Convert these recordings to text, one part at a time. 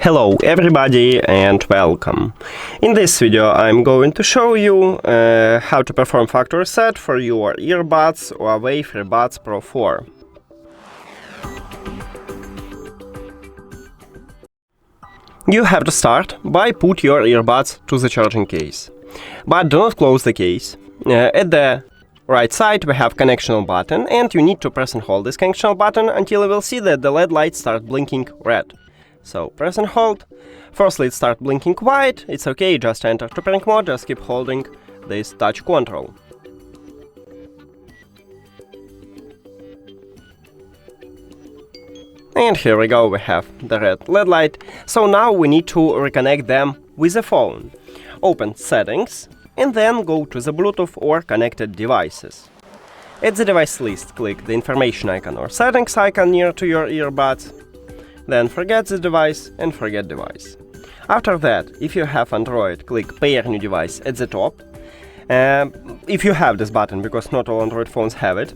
Hello everybody and welcome. In this video I'm going to show you how to perform factory reset for your earbuds HUAWEI FreeBuds Pro 4. You have to start by put your earbuds to the charging case. But do not close the case. At the right side we have connection button, and you need to press and hold this connection button until you will see that the LED light start blinking red. So press and hold. Firstly it starts blinking white, it's okay, just enter to prank mode, just keep holding this touch control. And here we go, we have the red LED light. So now we need to reconnect them with the phone. Open Settings and then go to the Bluetooth or connected devices. At the device list, click the information icon or settings icon near to your earbuds. Then forget the device and forget device. After that, if you have Android, click Pair New Device at the top. If you have this button, because not all Android phones have it.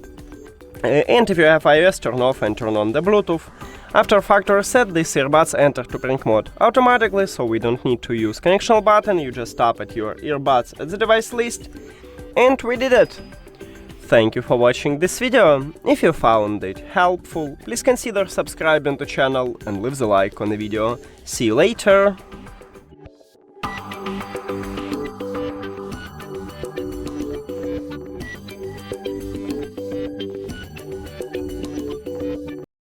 And if you have iOS, turn off and turn on the Bluetooth. After factory reset, these earbuds enter to prank mode automatically, so we don't need to use connection button, you just tap at your earbuds at the device list. And we did it! Thank you for watching this video. If you found it helpful, please consider subscribing to the channel and leave the like on the video. See you later!